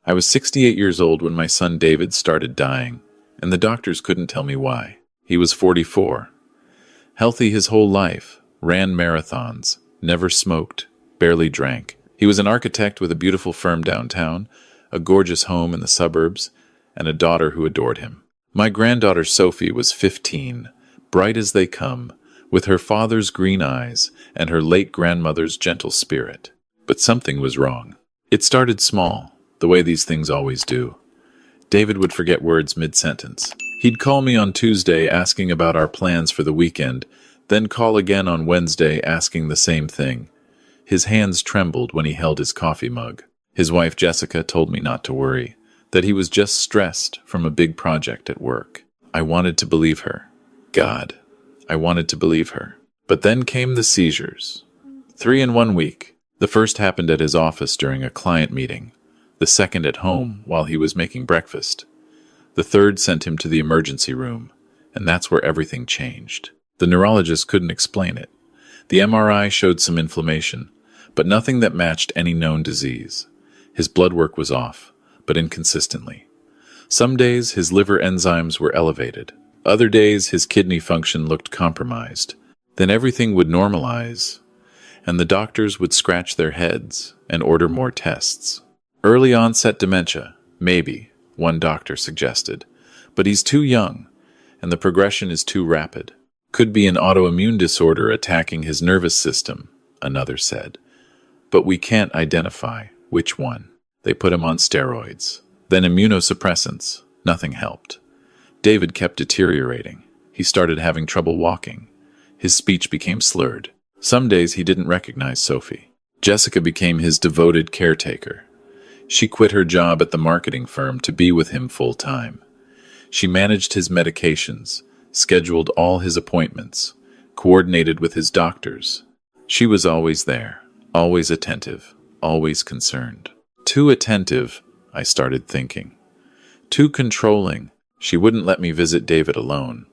I was 68 years old when my son David started dying, and the doctors couldn't tell me why. He was 44. Healthy his whole life, ran marathons, never smoked, barely drank. He was an architect with a beautiful firm downtown, a gorgeous home in the suburbs, and a daughter who adored him. My granddaughter Sophie was 15, bright as they come, with her father's green eyes and her late grandmother's gentle spirit. But something was wrong. It started small, the way these things always do. David would forget words mid-sentence. He'd call me on Tuesday asking about our plans for the weekend, then call again on Wednesday asking the same thing. His hands trembled when he held his coffee mug. His wife Jessica told me not to worry, that he was just stressed from a big project at work. I wanted to believe her. God, I wanted to believe her. But then came the seizures. 3 in 1 week. The first happened at his office during a client meeting. The second at home while he was making breakfast. The third sent him to the emergency room, and that's where everything changed. The neurologist couldn't explain it. The MRI showed some inflammation, but nothing that matched any known disease. His blood work was off, but inconsistently. Some days his liver enzymes were elevated. Other days his kidney function looked compromised. Then everything would normalize, and the doctors would scratch their heads and order more tests. Early onset dementia, maybe, one doctor suggested. But he's too young, and the progression is too rapid. Could be an autoimmune disorder attacking his nervous system, another said. But we can't identify which one. They put him on steroids, then immunosuppressants. Nothing helped. David kept deteriorating. He started having trouble walking. His speech became slurred. Some days he didn't recognize Sophie. Jessica became his devoted caretaker. She quit her job at the marketing firm to be with him full time. She managed his medications, scheduled all his appointments, coordinated with his doctors. She was always there, always attentive, always concerned. Too attentive, I started thinking. Too controlling. She wouldn't let me visit David alone.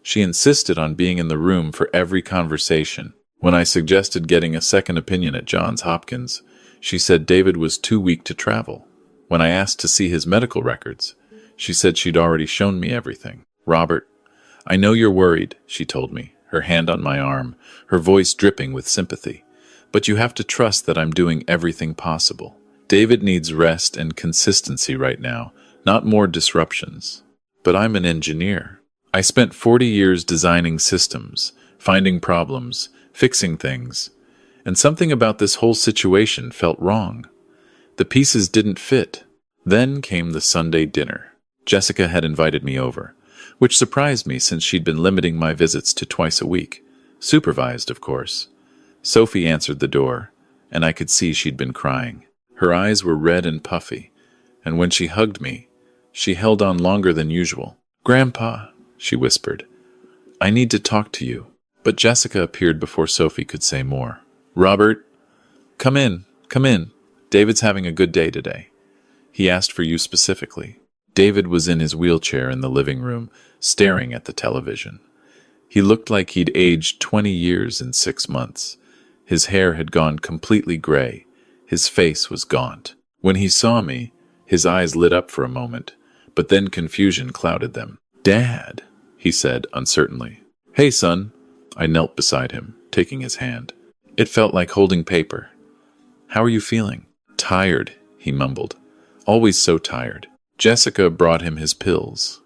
She insisted on being in the room for every conversation. When I suggested getting a second opinion at Johns Hopkins, she said David was too weak to travel. When I asked to see his medical records, she said she'd already shown me everything. Robert, I know you're worried, she told me, her hand on my arm, her voice dripping with sympathy. But you have to trust that I'm doing everything possible. David needs rest and consistency right now, not more disruptions. But I'm an engineer. I spent 40 years designing systems, finding problems, fixing things. And something about this whole situation felt wrong. The pieces didn't fit. Then came the Sunday dinner. Jessica had invited me over, which surprised me since she'd been limiting my visits to twice a week. Supervised, of course. Sophie answered the door, and I could see she'd been crying. Her eyes were red and puffy, and when she hugged me, she held on longer than usual. "Grandpa," she whispered, "I need to talk to you." But Jessica appeared before Sophie could say more. "Robert, come in, come in. David's having a good day today. He asked for you specifically." David was in his wheelchair in the living room, staring at the television. He looked like he'd aged 20 years in 6 months. His hair had gone completely gray. His face was gaunt. When he saw me, his eyes lit up for a moment, but then confusion clouded them. "Dad," he said uncertainly. "Hey, son." I knelt beside him, taking his hand. It felt like holding paper. "How are you feeling?" "Tired," he mumbled. "Always so tired." Jessica brought him his pills.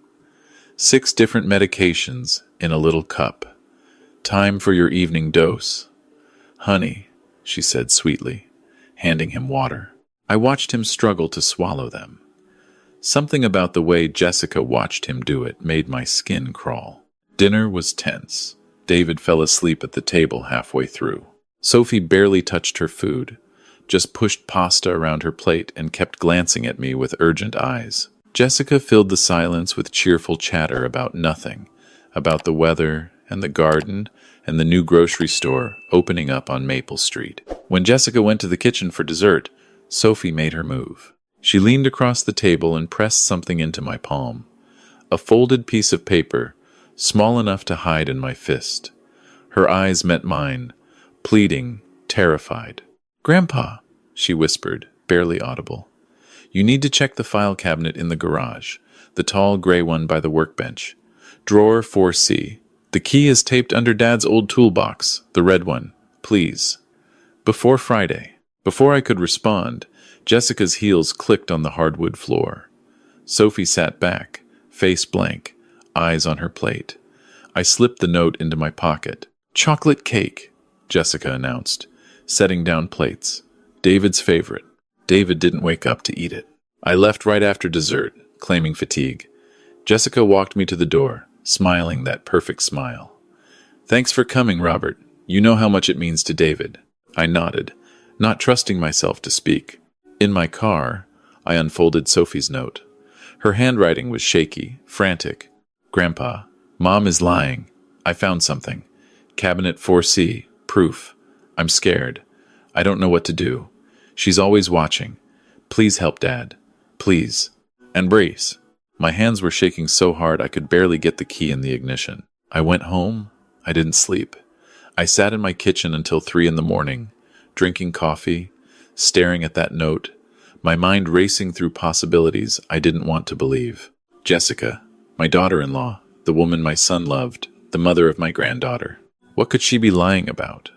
6 different medications in a little cup. "Time for your evening dose." "Honey," she said sweetly, handing him water. I watched him struggle to swallow them. Something about the way Jessica watched him do it made my skin crawl. Dinner was tense. David fell asleep at the table halfway through. Sophie barely touched her food, just pushed pasta around her plate and kept glancing at me with urgent eyes. Jessica filled the silence with cheerful chatter about nothing, about the weather and the garden and the new grocery store opening up on Maple Street. When Jessica went to the kitchen for dessert, Sophie made her move. She leaned across the table and pressed something into my palm. A folded piece of paper, small enough to hide in my fist. Her eyes met mine, pleading, terrified. "Grandpa," she whispered, barely audible. You need to check the file cabinet in the garage, the tall gray one by the workbench. Drawer 4C. The key is taped under Dad's old toolbox, the red one. Please. Before Friday. Before I could respond, Jessica's heels clicked on the hardwood floor. Sophie sat back, face blank, eyes on her plate. I slipped the note into my pocket. "Chocolate cake," Jessica announced, setting down plates. David's favorite. David didn't wake up to eat it. I left right after dessert, claiming fatigue. Jessica walked me to the door, smiling that perfect smile. "Thanks for coming, Robert. You know how much it means to David." I nodded, not trusting myself to speak. In my car, I unfolded Sophie's note. Her handwriting was shaky, frantic. "Grandpa, Mom is lying. I found something. Cabinet 4C, proof. I'm scared. I don't know what to do. She's always watching. Please help Dad. Please. And brace." My hands were shaking so hard I could barely get the key in the ignition. I went home. I didn't sleep. I sat in my kitchen until 3 in the morning, drinking coffee, staring at that note, my mind racing through possibilities I didn't want to believe. Jessica, my daughter-in-law, the woman my son loved, the mother of my granddaughter. What could she be lying about?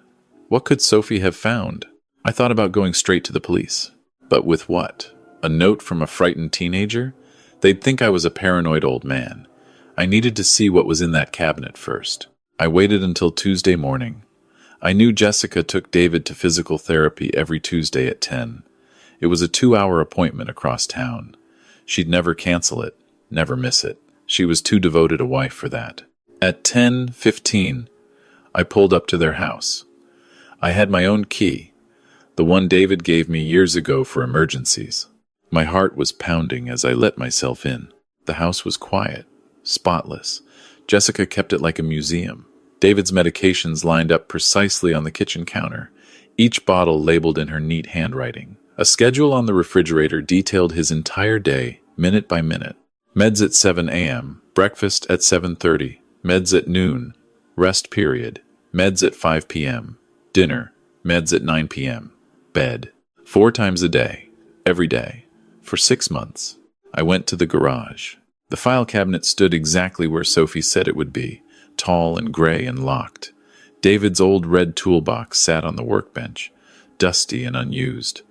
What could Sophie have found? I thought about going straight to the police. But with what? A note from a frightened teenager? They'd think I was a paranoid old man. I needed to see what was in that cabinet first. I waited until Tuesday morning. I knew Jessica took David to physical therapy every Tuesday at 10. It was a 2-hour appointment across town. She'd never cancel it, never miss it. She was too devoted a wife for that. At 10:15, I pulled up to their house. I had my own key, the one David gave me years ago for emergencies. My heart was pounding as I let myself in. The house was quiet, spotless. Jessica kept it like a museum. David's medications lined up precisely on the kitchen counter, each bottle labeled in her neat handwriting. A schedule on the refrigerator detailed his entire day, minute by minute. Meds at 7 a.m., breakfast at 7:30, meds at noon, rest period, meds at 5 p.m., dinner, meds at 9 p.m., bed. 4 times a day, every day, for 6 months. I went to the garage. The file cabinet stood exactly where Sophie said it would be, tall and gray and locked. David's old red toolbox sat on the workbench, dusty and unused.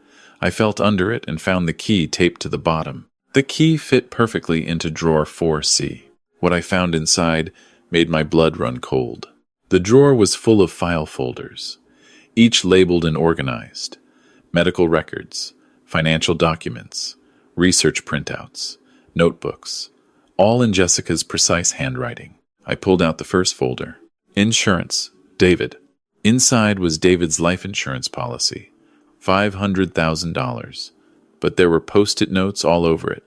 I felt under it and found the key taped to the bottom. The key fit perfectly into drawer 4C. What I found inside made my blood run cold. The drawer was full of file folders, each labeled and organized. Medical records, financial documents, research printouts, notebooks, all in Jessica's precise handwriting. I pulled out the first folder. Insurance, David. Inside was David's life insurance policy, $500,000. But there were post-it notes all over it.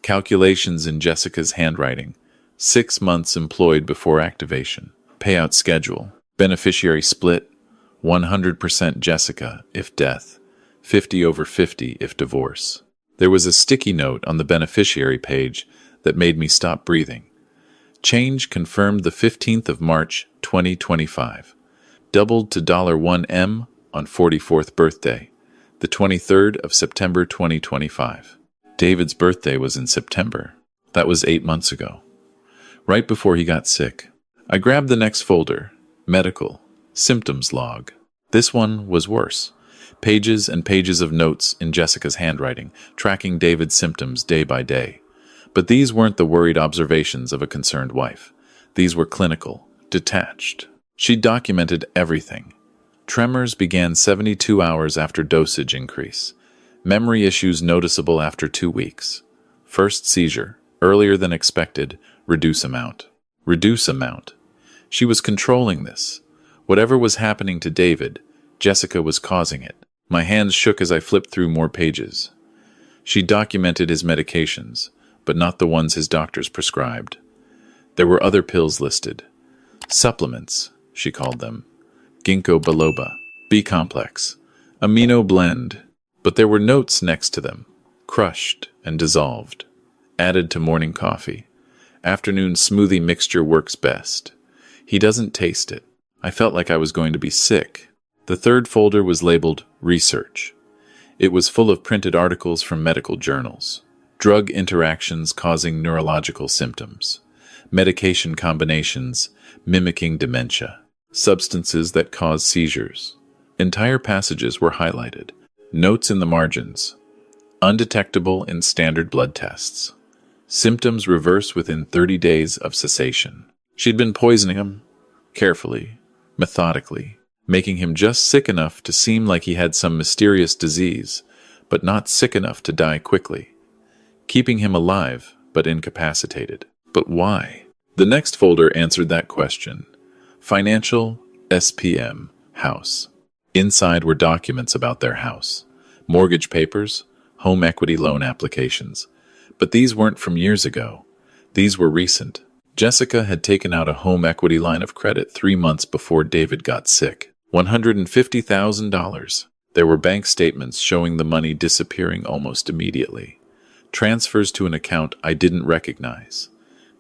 Calculations in Jessica's handwriting. 6 months employed before activation. Payout schedule. Beneficiary split. 100% Jessica if death. 50/50 if divorce. There was a sticky note on the beneficiary page that made me stop breathing. Change confirmed the 15th of March, 2025. Doubled to $1M on 44th birthday, the 23rd of September 2025. David's birthday was in September. That was 8 months ago. Right before he got sick. I grabbed the next folder, medical, symptoms log. This one was worse. Pages and pages of notes in Jessica's handwriting, tracking David's symptoms day by day. But these weren't the worried observations of a concerned wife. These were clinical, detached. She documented everything. Tremors began 72 hours after dosage increase. Memory issues noticeable after 2 weeks. First seizure, earlier than expected, reduce amount. Reduce amount. She was controlling this. Whatever was happening to David, Jessica was causing it. My hands shook as I flipped through more pages. She documented his medications, but not the ones his doctors prescribed. There were other pills listed. Supplements, she called them. Ginkgo biloba, B-complex, amino blend. But there were notes next to them, crushed and dissolved. Added to morning coffee. Afternoon smoothie mixture works best. He doesn't taste it. I felt like I was going to be sick. The third folder was labeled Research. It was full of printed articles from medical journals. Drug interactions causing neurological symptoms. Medication combinations mimicking dementia. Substances that cause seizures. Entire passages were highlighted. Notes in the margins. Undetectable in standard blood tests. Symptoms reverse within 30 days of cessation. She'd been poisoning him, carefully, methodically, making him just sick enough to seem like he had some mysterious disease, but not sick enough to die quickly. Keeping him alive, but incapacitated. But why? The next folder answered that question. Financial, SPM, house. Inside were documents about their house. Mortgage papers, home equity loan applications. But these weren't from years ago. These were recent. Jessica had taken out a home equity line of credit 3 months before David got sick. $150,000. There were bank statements showing the money disappearing almost immediately. Transfers to an account I didn't recognize.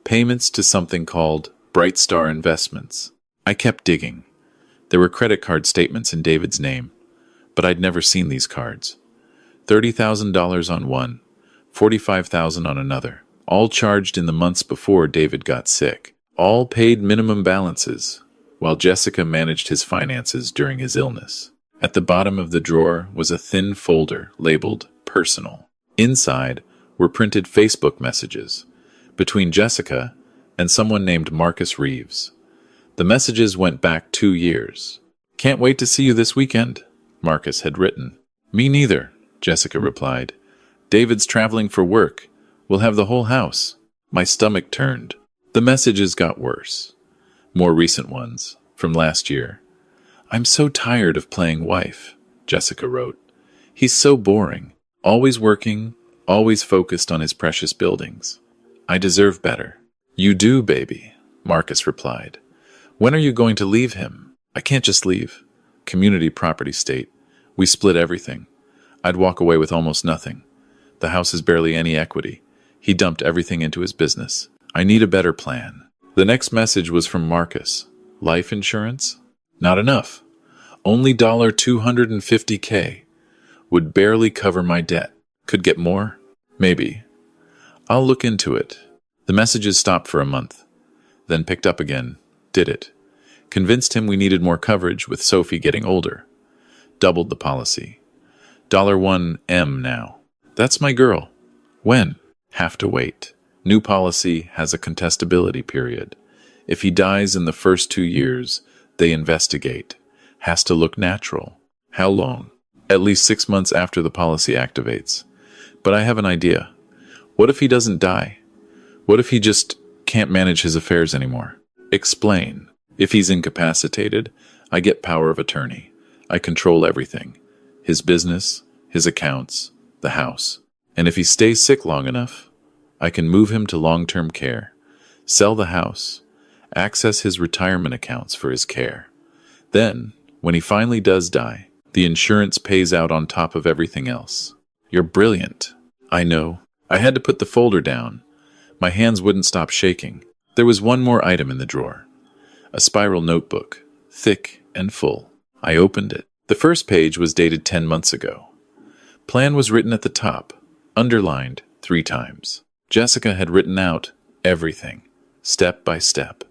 Payments to something called Bright Star Investments. I kept digging. There were credit card statements in David's name, but I'd never seen these cards. $30,000 on one, $45,000 on another, all charged in the months before David got sick. All paid minimum balances, while Jessica managed his finances during his illness. At the bottom of the drawer was a thin folder labeled Personal. Inside were printed Facebook messages between Jessica and someone named Marcus Reeves. The messages went back 2 years. "Can't wait to see you this weekend," Marcus had written. "Me neither," Jessica replied. "David's traveling for work. We'll have the whole house." My stomach turned. The messages got worse. More recent ones, from last year. "I'm so tired of playing wife," Jessica wrote. "He's so boring. Always working, always focused on his precious buildings. I deserve better." "You do, baby," Marcus replied. "When are you going to leave him?" "I can't just leave. Community property state. We split everything. I'd walk away with almost nothing. The house has barely any equity. He dumped everything into his business. I need a better plan." The next message was from Marcus. "Life insurance? Not enough. Only $250K. Would barely cover my debt. Could get more? Maybe. I'll look into it." The messages stopped for a month, then picked up again. Did it. Convinced him we needed more coverage with Sophie getting older. Doubled the policy. $1M now. "That's my girl." "When?" "Have to wait. New policy has a contestability period. If he dies in the first 2 years, they investigate. Has to look natural." "How long?" "At least 6 months after the policy activates. But I have an idea. What if he doesn't die? What if he just can't manage his affairs anymore?" "Explain." "If he's incapacitated, I get power of attorney. I control everything. His business, his accounts, the house. And if he stays sick long enough, I can move him to long-term care, sell the house, access his retirement accounts for his care. Then, when he finally does die, the insurance pays out on top of everything else." "You're brilliant." "I know. I had to put the folder down. My hands wouldn't stop shaking." There was one more item in the drawer. A spiral notebook, thick and full. I opened it. The first page was dated 10 months ago. Plan was written at the top, underlined 3 times. Jessica had written out everything, step by step.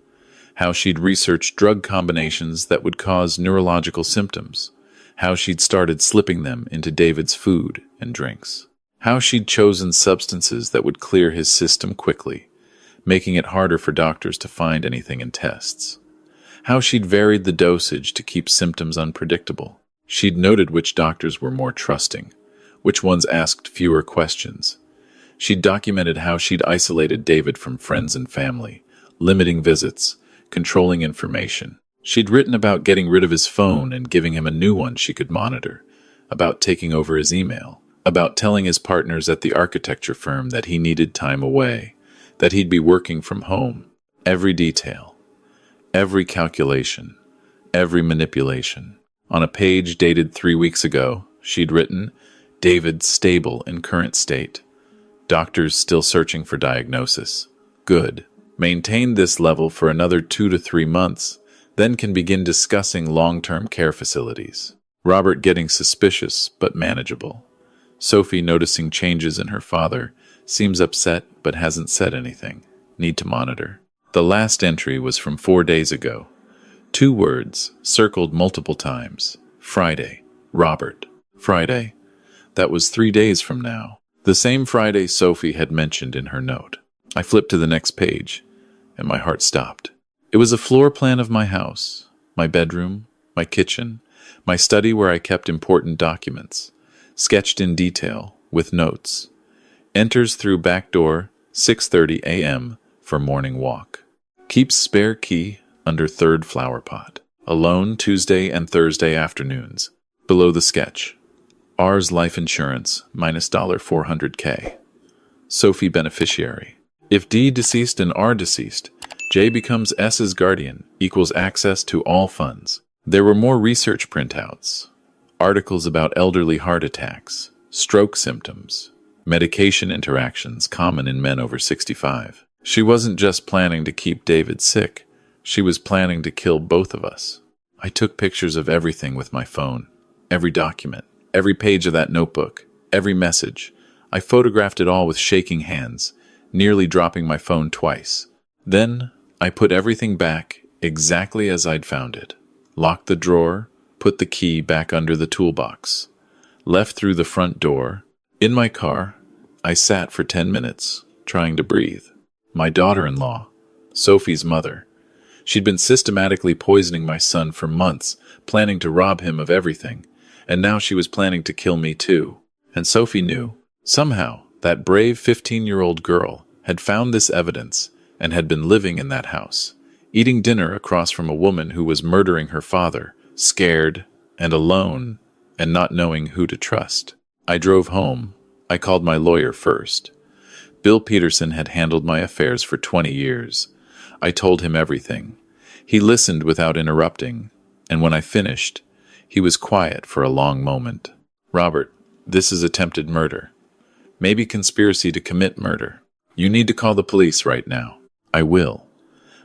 How she'd researched drug combinations that would cause neurological symptoms. How she'd started slipping them into David's food and drinks. How she'd chosen substances that would clear his system quickly, making it harder for doctors to find anything in tests. How she'd varied the dosage to keep symptoms unpredictable. She'd noted which doctors were more trusting, which ones asked fewer questions. She'd documented how she'd isolated David from friends and family, limiting visits, controlling information. She'd written about getting rid of his phone and giving him a new one she could monitor, about taking over his email, about telling his partners at the architecture firm that he needed time away, that he'd be working from home. Every detail, every calculation, every manipulation. On a page dated 3 weeks ago, she'd written, "David stable in current state. Doctors still searching for diagnosis. Good. Maintain this level for another 2 to 3 months, then can begin discussing long-term care facilities." Robert getting suspicious but manageable. Sophie, noticing changes in her father, seems upset but hasn't said anything. Need to monitor. The last entry was from 4 days ago. 2 words, circled multiple times. Friday. Robert. Friday? That was 3 days from now. The same Friday Sophie had mentioned in her note. I flipped to the next page, and my heart stopped. It was a floor plan of my house, my bedroom, my kitchen, my study where I kept important documents, sketched in detail, with notes. Enters through back door, 6:30 a.m. for morning walk. Keeps spare key under third flower pot. Alone Tuesday and Thursday afternoons. Below the sketch. R's life insurance, minus $400K. Sophie beneficiary. If D deceased and R deceased, J becomes S's guardian, equals access to all funds. There were more research printouts. Articles about elderly heart attacks, stroke symptoms, medication interactions common in men over 65. She wasn't just planning to keep David sick. She was planning to kill both of us. I took pictures of everything with my phone. Every document, every page of that notebook, every message. I photographed it all with shaking hands, nearly dropping my phone twice. Then I put everything back exactly as I'd found it. Locked the drawer, put the key back under the toolbox. Left through the front door. In my car, I sat for 10 minutes, trying to breathe. My daughter-in-law, Sophie's mother. She'd been systematically poisoning my son for months, planning to rob him of everything, and now she was planning to kill me too. And Sophie knew. Somehow, that brave 15-year-old girl had found this evidence and had been living in that house, eating dinner across from a woman who was murdering her father, scared and alone and not knowing who to trust. I drove home. I called my lawyer first. Bill Peterson had handled my affairs for 20 years. I told him everything. He listened without interrupting, and when I finished, he was quiet for a long moment. Robert, this is attempted murder. Maybe conspiracy to commit murder. You need to call the police right now. I will.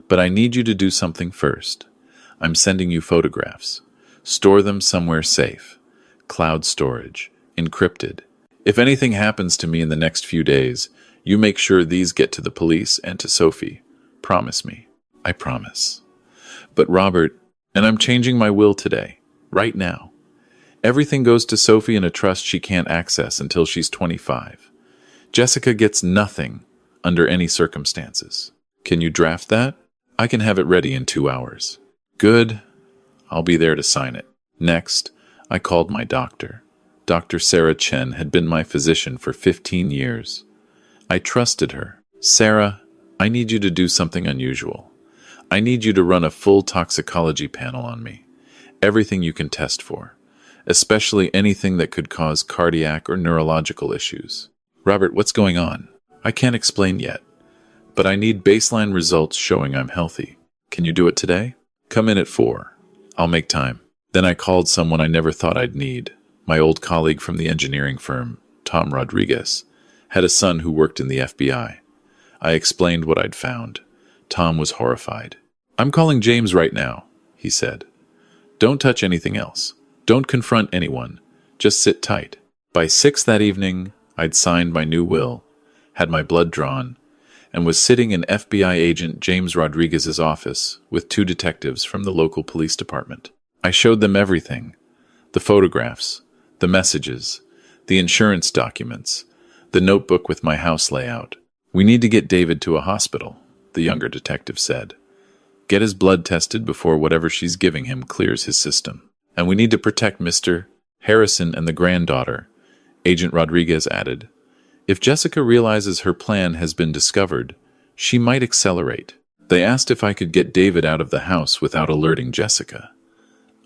But I need you to do something first. I'm sending you photographs. Store them somewhere safe. Cloud storage. Encrypted. If anything happens to me in the next few days, you make sure these get to the police and to Sophie. Promise me. I promise. But Robert, and I'm changing my will today, right now. Everything goes to Sophie in a trust she can't access until she's 25. Jessica gets nothing under any circumstances. Can you draft that? I can have it ready in 2 hours. Good. I'll be there to sign it. Next, I called my doctor. Dr. Sarah Chen had been my physician for 15 years. I trusted her. Sarah, I need you to do something unusual. I need you to run a full toxicology panel on me. Everything you can test for, especially anything that could cause cardiac or neurological issues. Robert, what's going on? I can't explain yet, but I need baseline results showing I'm healthy. Can you do it today? Come in at 4. I'll make time. Then I called someone I never thought I'd need. My old colleague from the engineering firm, Tom Rodriguez, had a son who worked in the FBI. I explained what I'd found. Tom was horrified. I'm calling James right now, he said. Don't touch anything else. Don't confront anyone. Just sit tight. By 6 that evening, I'd signed my new will, had my blood drawn, and was sitting in FBI agent James Rodriguez's office with 2 detectives from the local police department. I showed them everything. The photographs, the messages, the insurance documents, the notebook with my house layout. We need to get David to a hospital, the younger detective said. Get his blood tested before whatever she's giving him clears his system. And we need to protect Mr. Harrison and the granddaughter, Agent Rodriguez added. If Jessica realizes her plan has been discovered, she might accelerate. They asked if I could get David out of the house without alerting Jessica.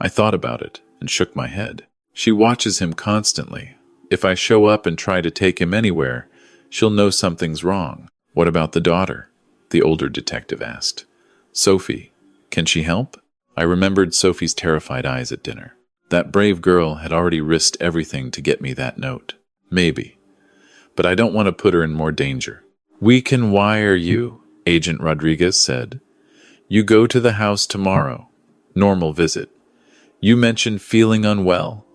I thought about it and shook my head. She watches him constantly. If I show up and try to take him anywhere, she'll know something's wrong. What about the daughter? The older detective asked. Sophie, can she help? I remembered Sophie's terrified eyes at dinner. That brave girl had already risked everything to get me that note. Maybe. But I don't want to put her in more danger. We can wire you, Agent Rodriguez said. You go to the house tomorrow. Normal visit. You mention feeling unwell.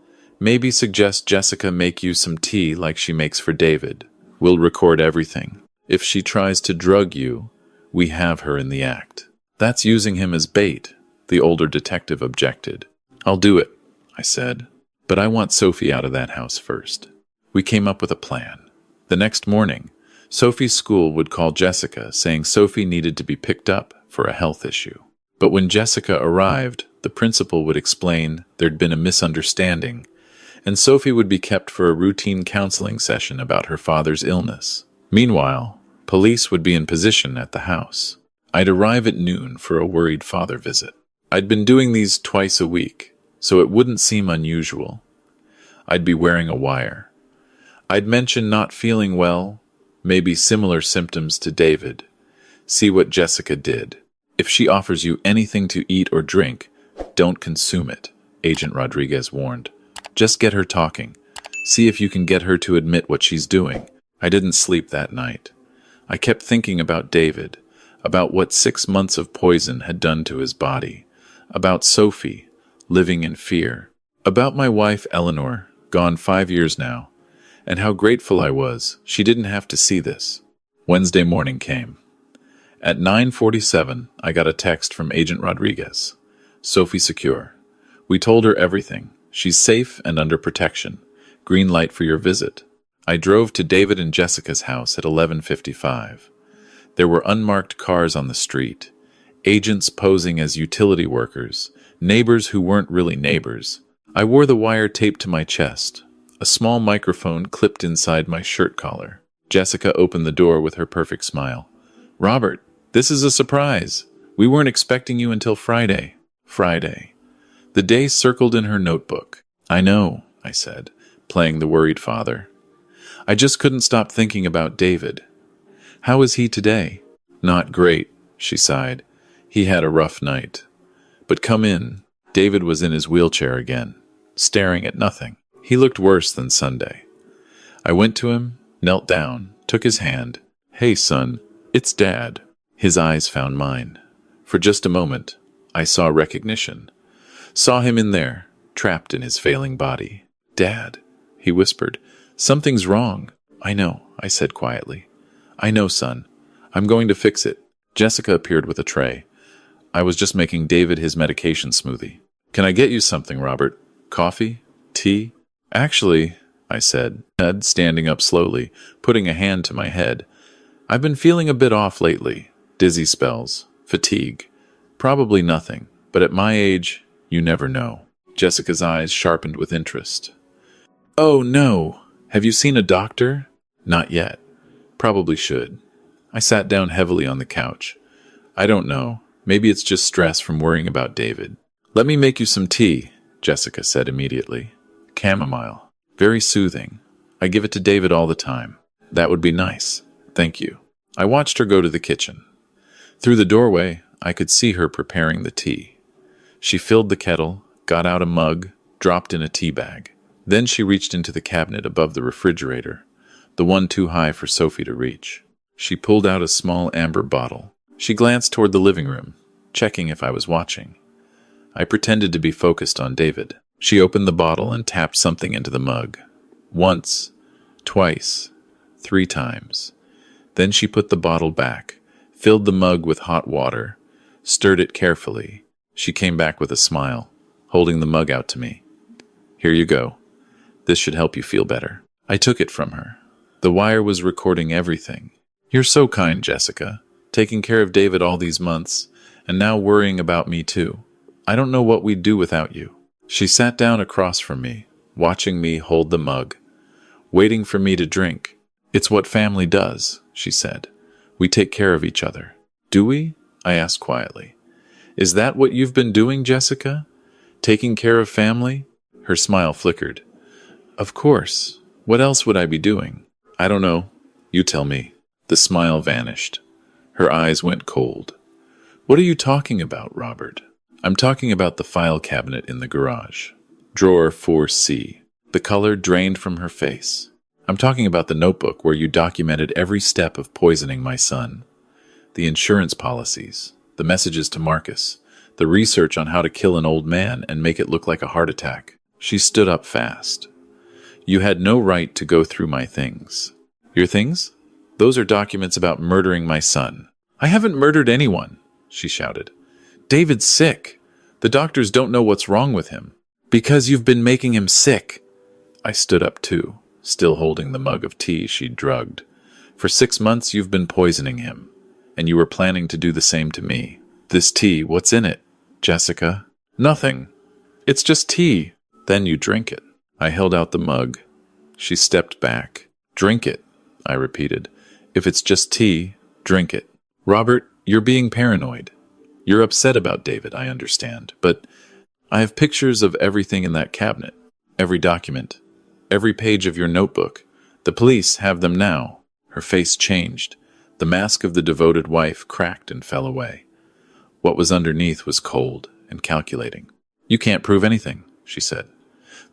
Maybe suggest Jessica make you some tea like she makes for David. We'll record everything. If she tries to drug you, we have her in the act. That's using him as bait, the older detective objected. I'll do it, I said. But I want Sophie out of that house first. We came up with a plan. The next morning, Sophie's school would call Jessica, saying Sophie needed to be picked up for a health issue. But when Jessica arrived, the principal would explain there'd been a misunderstanding, and Sophie would be kept for a routine counseling session about her father's illness. Meanwhile, police would be in position at the house. I'd arrive at noon for a worried father visit. I'd been doing these twice a week, so it wouldn't seem unusual. I'd be wearing a wire. I'd mention not feeling well, maybe similar symptoms to David. See what Jessica did. If she offers you anything to eat or drink, don't consume it, Agent Rodriguez warned. Just get her talking. See if you can get her to admit what she's doing. I didn't sleep that night. I kept thinking about David, about what 6 months of poison had done to his body, about Sophie, living in fear, about my wife Eleanor, gone 5 years now, and how grateful I was she didn't have to see this. Wednesday morning came. At 9:47, I got a text from Agent Rodriguez. Sophie secure. We told her everything. She's safe and under protection. Green light for your visit. I drove to David and Jessica's house at 11:55. There were unmarked cars on the street, agents posing as utility workers, neighbors who weren't really neighbors. I wore the wire taped to my chest, a small microphone clipped inside my shirt collar. Jessica opened the door with her perfect smile. Robert, this is a surprise. We weren't expecting you until Friday. Friday. The day circled in her notebook. I know, I said, playing the worried father. I just couldn't stop thinking about David. How is he today? Not great, she sighed. He had a rough night. But come in. David was in his wheelchair again, staring at nothing. He looked worse than Sunday. I went to him, knelt down, took his hand. Hey, son, it's Dad. His eyes found mine. For just a moment, I saw recognition. Saw him in there, trapped in his failing body. Dad, he whispered. Something's wrong. I know, I said quietly. I know, son. I'm going to fix it. Jessica appeared with a tray. I was just making David his medication smoothie. Can I get you something, Robert? Coffee? Tea? Actually, I said, Ed standing up slowly, putting a hand to my head. I've been feeling a bit off lately. Dizzy spells. Fatigue. Probably nothing, but at my age, you never know. Jessica's eyes sharpened with interest. Oh, no. Have you seen a doctor? Not yet. Probably should. I sat down heavily on the couch. I don't know. Maybe it's just stress from worrying about David. Let me make you some tea, Jessica said immediately. Chamomile. Very soothing. I give it to David all the time. That would be nice. Thank you. I watched her go to the kitchen. Through the doorway, I could see her preparing the tea. She filled the kettle, got out a mug, dropped in a tea bag. Then she reached into the cabinet above the refrigerator, the one too high for Sophie to reach. She pulled out a small amber bottle. She glanced toward the living room, checking if I was watching. I pretended to be focused on David. She opened the bottle and tapped something into the mug. Once, twice, 3 times. Then she put the bottle back, filled the mug with hot water, stirred it carefully. She came back with a smile, holding the mug out to me. Here you go. This should help you feel better. I took it from her. The wire was recording everything. You're so kind, Jessica. Taking care of David all these months, and now worrying about me too. I don't know what we'd do without you. She sat down across from me, watching me hold the mug, waiting for me to drink. It's what family does, she said. We take care of each other. Do we? I asked quietly. Is that what you've been doing, Jessica? Taking care of family? Her smile flickered. Of course. What else would I be doing? I don't know. You tell me. The smile vanished. Her eyes went cold. What are you talking about, Robert? I'm talking about the file cabinet in the garage. Drawer 4C. The color drained from her face. I'm talking about the notebook where you documented every step of poisoning my son. The insurance policies, the messages to Marcus, the research on how to kill an old man and make it look like a heart attack. She stood up fast. You had no right to go through my things. Your things? Those are documents about murdering my son. I haven't murdered anyone, she shouted. David's sick. The doctors don't know what's wrong with him. Because you've been making him sick. I stood up too, still holding the mug of tea she'd drugged. For 6 months you've been poisoning him, and you were planning to do the same to me. This tea, what's in it, Jessica? Nothing. It's just tea. Then you drink it. I held out the mug. She stepped back. Drink it, I repeated. If it's just tea, drink it. Robert, you're being paranoid. You're upset about David, I understand, but I have pictures of everything in that cabinet, every document, every page of your notebook. The police have them now. Her face changed. The mask of the devoted wife cracked and fell away. What was underneath was cold and calculating. You can't prove anything, she said.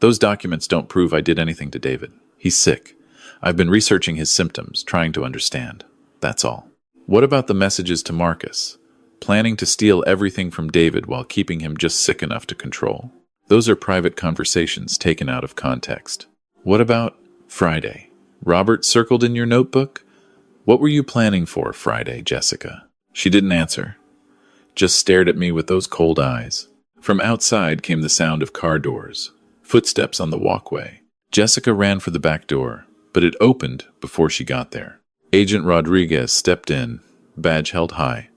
Those documents don't prove I did anything to David. He's sick. I've been researching his symptoms, trying to understand. That's all. What about the messages to Marcus? Planning to steal everything from David while keeping him just sick enough to control. Those are private conversations taken out of context. What about Friday? Robert circled in your notebook? What were you planning for Friday, Jessica? She didn't answer, just stared at me with those cold eyes. From outside came the sound of car doors, footsteps on the walkway. Jessica ran for the back door, but it opened before she got there. Agent Rodriguez stepped in, badge held high.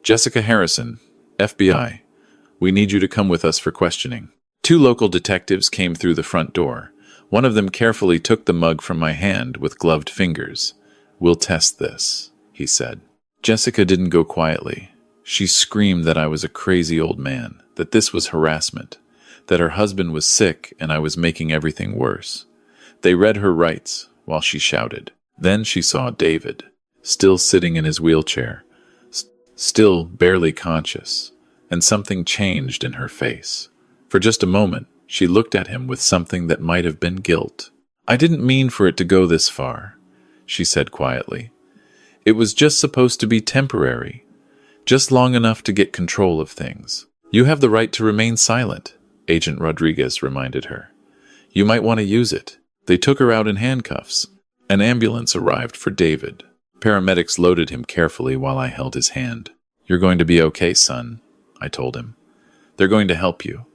Jessica Harrison, FBI. We need you to come with us for questioning. 2 local detectives came through the front door. One of them carefully took the mug from my hand with gloved fingers. We'll test this, he said. Jessica didn't go quietly. She screamed that I was a crazy old man, that this was harassment, that her husband was sick and I was making everything worse. They read her rights while she shouted. Then she saw David, still sitting in his wheelchair, still barely conscious, and something changed in her face. For just a moment, she looked at him with something that might have been guilt. I didn't mean for it to go this far, she said quietly. It was just supposed to be temporary, just long enough to get control of things. You have the right to remain silent, Agent Rodriguez reminded her. You might want to use it. They took her out in handcuffs. An ambulance arrived for David. Paramedics loaded him carefully while I held his hand. You're going to be okay, son, I told him. They're going to help you.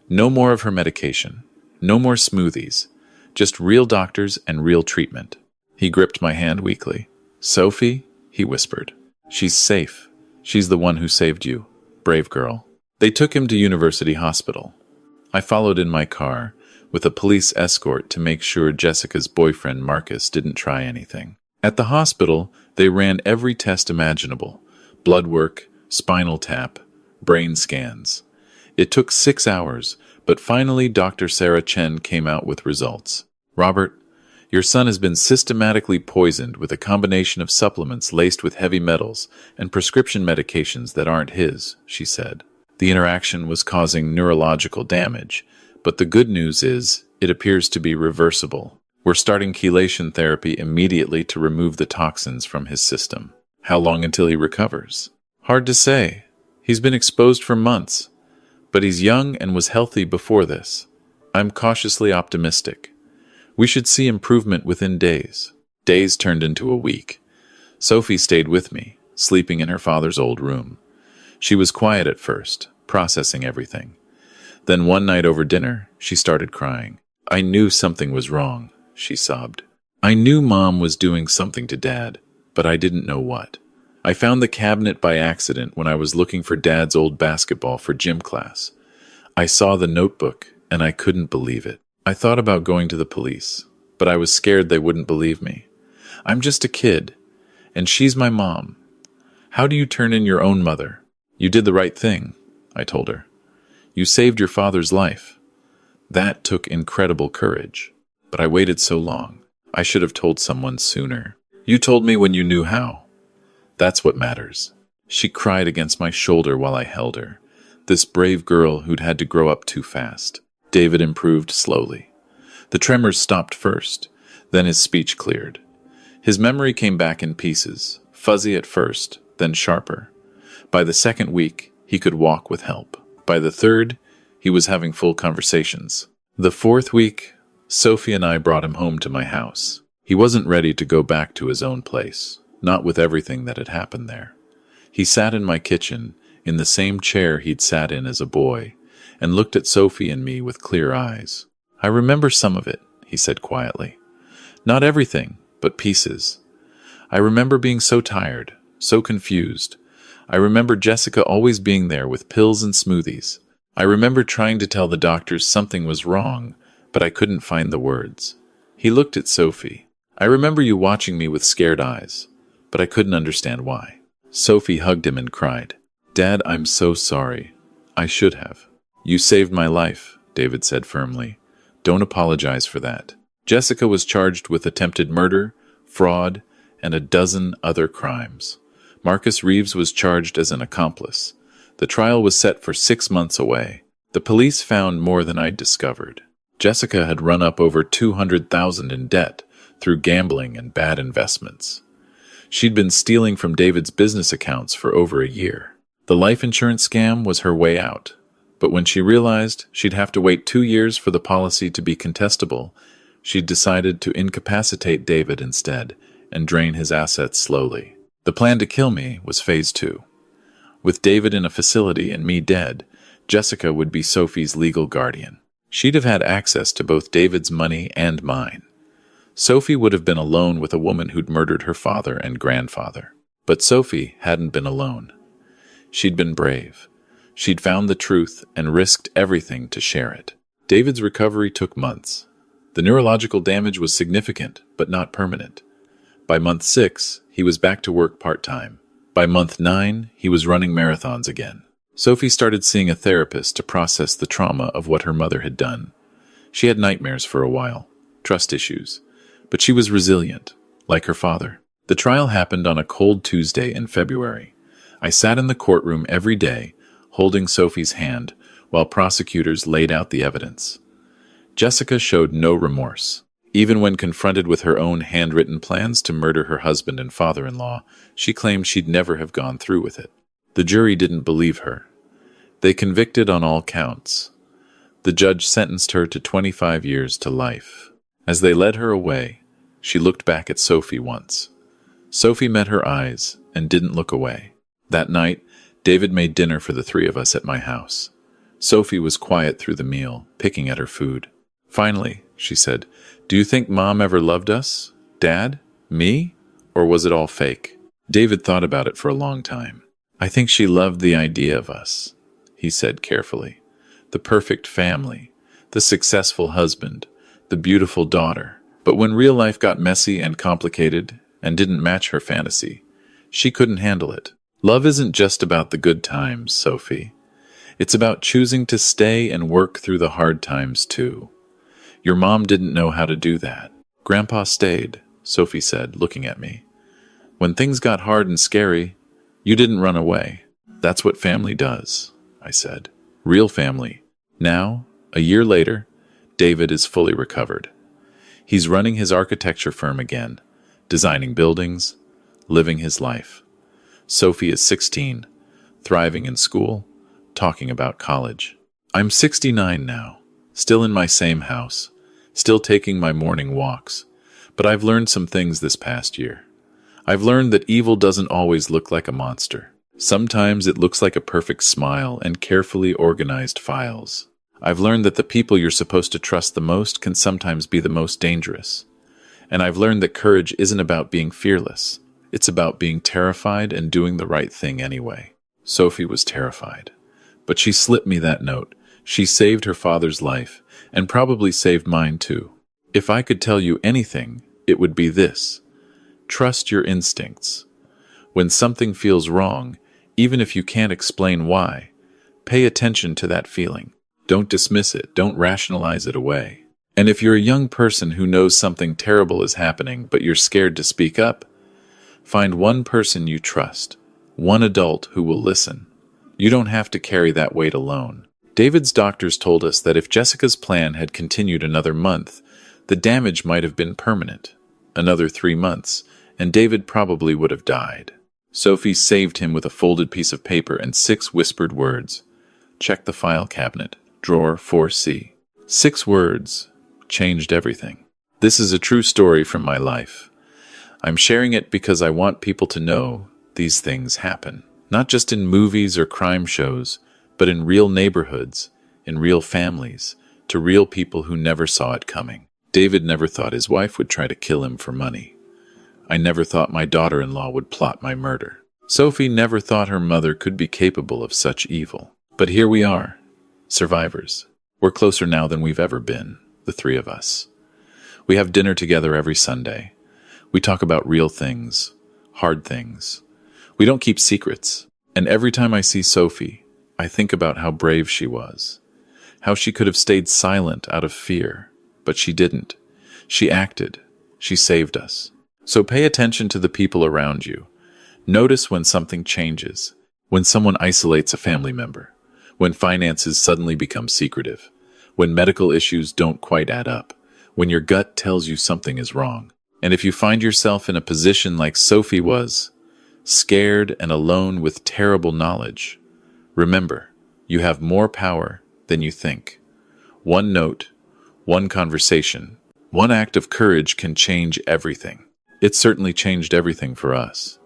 No more of her medication. No more smoothies. Just real doctors and real treatment. He gripped my hand weakly. Sophie, he whispered. She's safe. She's the one who saved you. Brave girl. They took him to University Hospital. I followed in my car with a police escort to make sure Jessica's boyfriend Marcus didn't try anything. At the hospital, they ran every test imaginable. Blood work, spinal tap, brain scans. It took 6 hours, but finally Dr. Sarah Chen came out with results. Robert, your son has been systematically poisoned with a combination of supplements laced with heavy metals and prescription medications that aren't his, she said. The interaction was causing neurological damage, but the good news is it appears to be reversible. We're starting chelation therapy immediately to remove the toxins from his system. How long until he recovers? Hard to say. He's been exposed for months, but he's young and was healthy before this. I'm cautiously optimistic. We should see improvement within days. Days turned into a week. Sophie stayed with me, sleeping in her father's old room. She was quiet at first, processing everything. Then one night over dinner, she started crying. I knew something was wrong, she sobbed. I knew Mom was doing something to Dad, but I didn't know what. I found the cabinet by accident when I was looking for Dad's old basketball for gym class. I saw the notebook, and I couldn't believe it. I thought about going to the police, but I was scared they wouldn't believe me. I'm just a kid, and she's my mom. How do you turn in your own mother? You did the right thing, I told her. You saved your father's life. That took incredible courage, but I waited so long. I should have told someone sooner. You told me when you knew how. That's what matters. She cried against my shoulder while I held her. This brave girl who'd had to grow up too fast. David improved slowly. The tremors stopped first, then his speech cleared. His memory came back in pieces, fuzzy at first, then sharper. By the second week, he could walk with help. By the third, he was having full conversations. The fourth week, Sophie and I brought him home to my house. He wasn't ready to go back to his own place, not with everything that had happened there. He sat in my kitchen, in the same chair he'd sat in as a boy, and looked at Sophie and me with clear eyes. "I remember some of it," he said quietly. "Not everything, but pieces. I remember being so tired, so confused. I remember Jessica always being there with pills and smoothies. I remember trying to tell the doctors something was wrong, but I couldn't find the words." He looked at Sophie. "I remember you watching me with scared eyes, but I couldn't understand why." Sophie hugged him and cried, "Dad, I'm so sorry. I should have." "You saved my life," David said firmly. "Don't apologize for that." Jessica was charged with attempted murder, fraud, and a dozen other crimes. Marcus Reeves was charged as an accomplice. The trial was set for 6 months away. The police found more than I'd discovered. Jessica had run up over $200,000 in debt through gambling and bad investments. She'd been stealing from David's business accounts for over a year. The life insurance scam was her way out, but when she realized she'd have to wait 2 years for the policy to be contestable, she'd decided to incapacitate David instead and drain his assets slowly. The plan to kill me was phase 2. With David in a facility and me dead, Jessica would be Sophie's legal guardian. She'd have had access to both David's money and mine. Sophie would have been alone with a woman who'd murdered her father and grandfather. But Sophie hadn't been alone. She'd been brave. She'd found the truth and risked everything to share it. David's recovery took months. The neurological damage was significant, but not permanent. By month 6, he was back to work part-time. By month 9, he was running marathons again. Sophie started seeing a therapist to process the trauma of what her mother had done. She had nightmares for a while, trust issues, but she was resilient, like her father. The trial happened on a cold Tuesday in February. I sat in the courtroom every day, holding Sophie's hand, while prosecutors laid out the evidence. Jessica showed no remorse. Even when confronted with her own handwritten plans to murder her husband and father-in-law, she claimed she'd never have gone through with it. The jury didn't believe her. They convicted on all counts. The judge sentenced her to 25 years to life. As they led her away, she looked back at Sophie once. Sophie met her eyes and didn't look away. That night, David made dinner for the 3 of us at my house. Sophie was quiet through the meal, picking at her food. Finally, she said, "Do you think Mom ever loved us? Dad? Me? Or was it all fake?" David thought about it for a long time. "I think she loved the idea of us," he said carefully. "The perfect family, the successful husband, the beautiful daughter. But when real life got messy and complicated and didn't match her fantasy, she couldn't handle it. Love isn't just about the good times, Sophie. It's about choosing to stay and work through the hard times too. Your mom didn't know how to do that. Grandpa stayed," Sophie said, looking at me. "When things got hard and scary, you didn't run away. That's what family does," I said. "Real family." Now, a year later, David is fully recovered. He's running his architecture firm again, designing buildings, living his life. Sophie is 16, thriving in school, talking about college. I'm 69 now, still in my same house, still taking my morning walks, but I've learned some things this past year. I've learned that evil doesn't always look like a monster. Sometimes it looks like a perfect smile and carefully organized files. I've learned that the people you're supposed to trust the most can sometimes be the most dangerous. And I've learned that courage isn't about being fearless. It's about being terrified and doing the right thing anyway. Sophie was terrified. But she slipped me that note. She saved her father's life, and probably saved mine too. If I could tell you anything, it would be this. Trust your instincts. When something feels wrong, even if you can't explain why, pay attention to that feeling. Don't dismiss it. Don't rationalize it away. And if you're a young person who knows something terrible is happening, but you're scared to speak up, find one person you trust, one adult who will listen. You don't have to carry that weight alone. David's doctors told us that if Jessica's plan had continued another month, the damage might have been permanent. Another 3 months, and David probably would have died. Sophie saved him with a folded piece of paper and 6 whispered words. Check the file cabinet, drawer 4C. 6 words changed everything. This is a true story from my life. I'm sharing it because I want people to know these things happen. Not just in movies or crime shows, but in real neighborhoods, in real families, to real people who never saw it coming. David never thought his wife would try to kill him for money. I never thought my daughter-in-law would plot my murder. Sophie never thought her mother could be capable of such evil. But here we are, survivors. We're closer now than we've ever been, the 3 of us. We have dinner together every Sunday. We talk about real things, hard things. We don't keep secrets. And every time I see Sophie, I think about how brave she was. How she could have stayed silent out of fear, but she didn't. She acted. She saved us. So pay attention to the people around you. Notice when something changes, when someone isolates a family member, when finances suddenly become secretive, when medical issues don't quite add up, when your gut tells you something is wrong. And if you find yourself in a position like Sophie was, scared and alone with terrible knowledge, remember, you have more power than you think. One note, one conversation, one act of courage can change everything. It certainly changed everything for us.